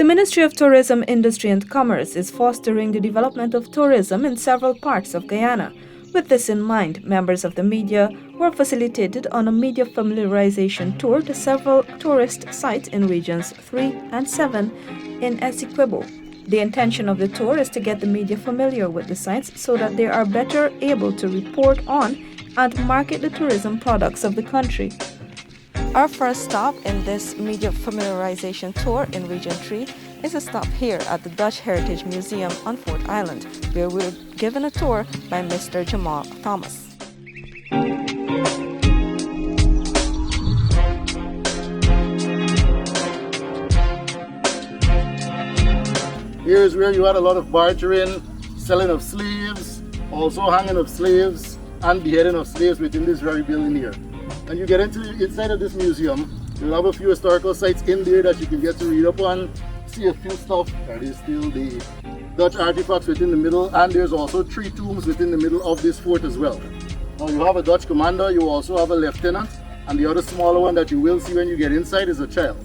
Ministry of Tourism, Industry and Commerce is fostering the development of tourism in several parts of Guyana. With this in mind, members of the media were facilitated on a media familiarization tour to several tourist sites in regions 3 and 7 in Essequibo. The intention of the tour is to get the media familiar with the sites so that they are better able to report on and market the tourism products of the country. Our first stop in this media familiarization tour in Region 3 is a stop here at the Dutch Heritage Museum on Fort Island, where we're given a tour by Mr. Jamal Thomas. Here's where you had a lot of bartering, selling of slaves, also hanging of slaves, and beheading of slaves within this very building here. And you get inside of this museum, you'll have a few historical sites in there that you can get to read up on, see a few stuff. There is still the Dutch artifacts within the middle, and there's also 3 tombs within the middle of this fort as well. Now you have a Dutch commander, you also have a lieutenant, and the other smaller one that you will see when you get inside is a child.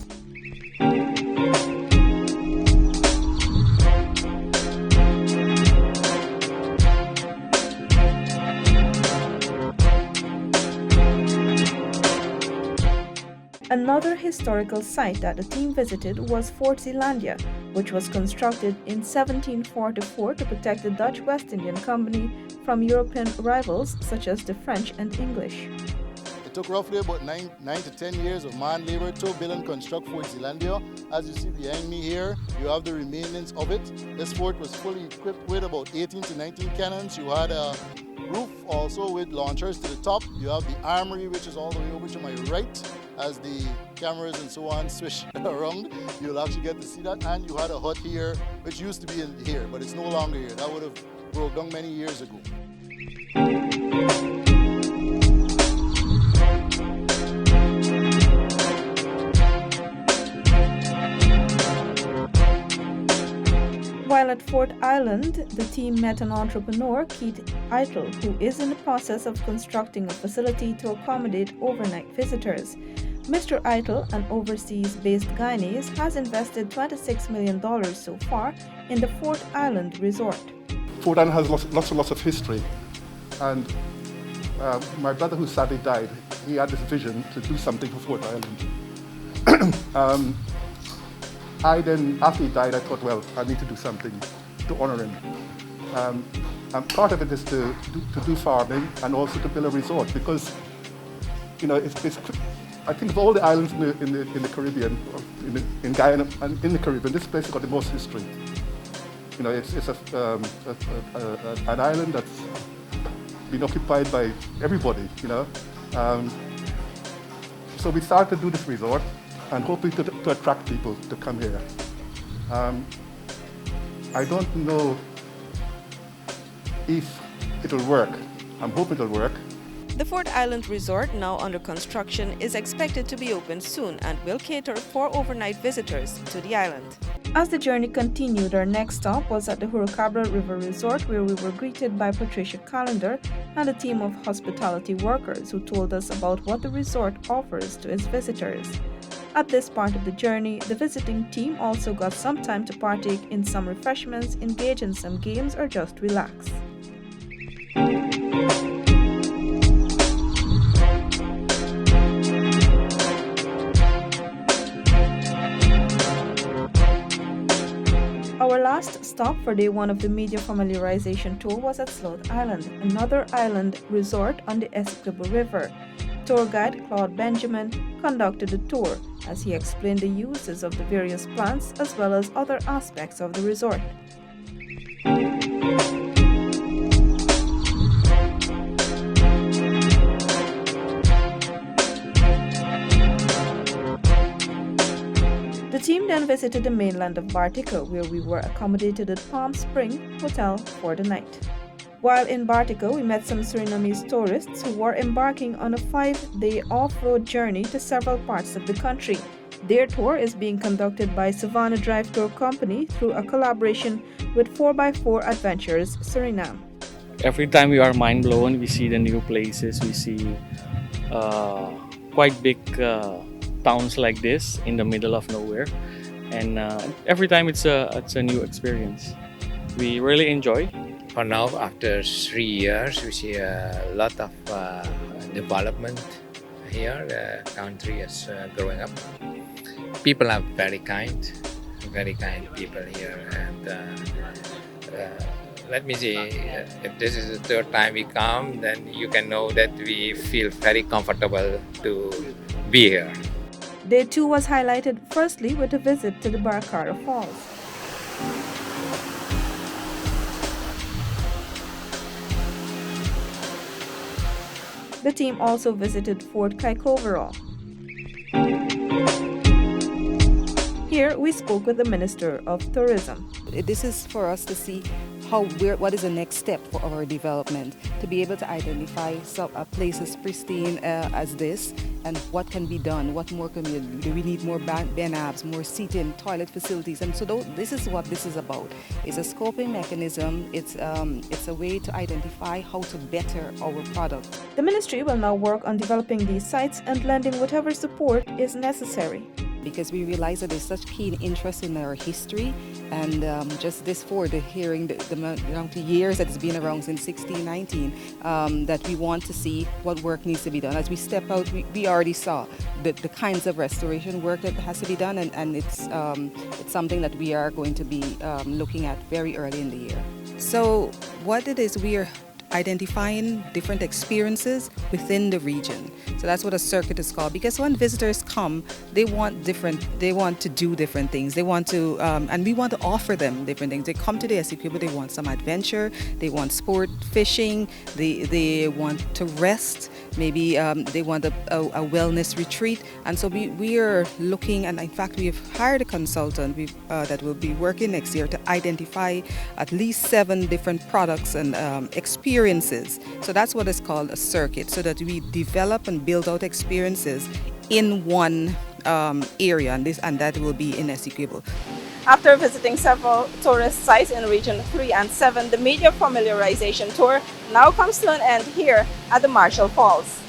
Another historical site that the team visited was Forzilandia, which was constructed in 1744 to protect the Dutch West Indian Company from European rivals such as the French and English. It took roughly about 9 to 10 years of man labor to build and construct Forzilandia. As you see behind me here, you have the remains of it. This fort was fully equipped with about 18 to 19 cannons. You had a roof also with launchers to the top. You have the armory, which is all the way over to my right. As the cameras and so on swish around, you'll actually get to see that. And you had a hut here, which used to be in here, but it's no longer here. That would have broke down many years ago. While at Fort Island, the team met an entrepreneur, Keith Eitel, who is in the process of constructing a facility to accommodate overnight visitors. Mr. Eitel, an overseas-based Guyanese, has invested $26 million so far in the Fort Island resort. Fort Island has lots of history, and my brother who sadly died, he had this vision to do something for Fort Island. After he died, I thought, well, I need to do something to honor him. And part of it is to do farming and also to build a resort, because, you know, I think of all the islands in the Caribbean, in Guyana and in the Caribbean, this place has got the most history. You know, it's an island that's been occupied by everybody, you know. So we started to do this resort and hoping to attract people to come here. I don't know if it'll work. I'm hoping it'll work. The Fort Island Resort, now under construction, is expected to be open soon and will cater for overnight visitors to the island. As the journey continued, our next stop was at the Huracana River Resort, where we were greeted by Patricia Callender and a team of hospitality workers who told us about what the resort offers to its visitors. At this part of the journey, the visiting team also got some time to partake in some refreshments, engage in some games, or just relax. Our last stop for day 1 of the media familiarization tour was at Sloth Island, another island resort on the Essequibo River. Tour guide Claude Benjamin conducted the tour as he explained the uses of the various plants as well as other aspects of the resort. The team then visited the mainland of Bartica, where we were accommodated at Palm Spring Hotel for the night. While in Bartica, we met some Surinamese tourists who were embarking on a 5-day off-road journey to several parts of the country. Their tour is being conducted by Savannah Drive Tour Company through a collaboration with 4x4 Adventures Suriname. Every time we are mind blown, we see the new places, we see quite big towns like this in the middle of nowhere. and every time it's a new experience. We really enjoy. For now, after 3 years, we see a lot of development here. The country is growing up. People are very kind people here. And let me see, if this is the third time we come, then you can know that we feel very comfortable to be here. Day 2 was highlighted firstly with a visit to the Huracana Falls. The team also visited Fort Kaikovaro. Here we spoke with the Minister of Tourism. This is for us to see what is the next step for our development, to be able to identify some places pristine as this, and what can be done, what more can we do. We need more benabs, more seating, toilet facilities, and so this is what this is about. It's a scoping mechanism. It's a way to identify how to better our product. The ministry will now work on developing these sites and lending whatever support is necessary. Because we realize that there's such keen interest in our history, and just this for the hearing the amount of years that it's been around since 1619, that we want to see what work needs to be done. As we step out, we already saw the kinds of restoration work that has to be done, and it's something that we are going to be looking at very early in the year. So what it is, we are identifying different experiences within the region. So that's what a circuit is called, because when visitors come, they want to do different things. They want to, and we want to offer them different things. They come to the Essequibo, they want some adventure, they want sport fishing, they want to rest, maybe they want a wellness retreat. And so we are looking, and in fact we have hired a consultant that will be working next year to identify at least 7 different products and experiences. So that's what is called a circuit, so that we develop and build out experiences in one area, and that will be in Essequibo. After visiting several tourist sites in Region 3 and 7, the media familiarization tour now comes to an end here at the Marshall Falls.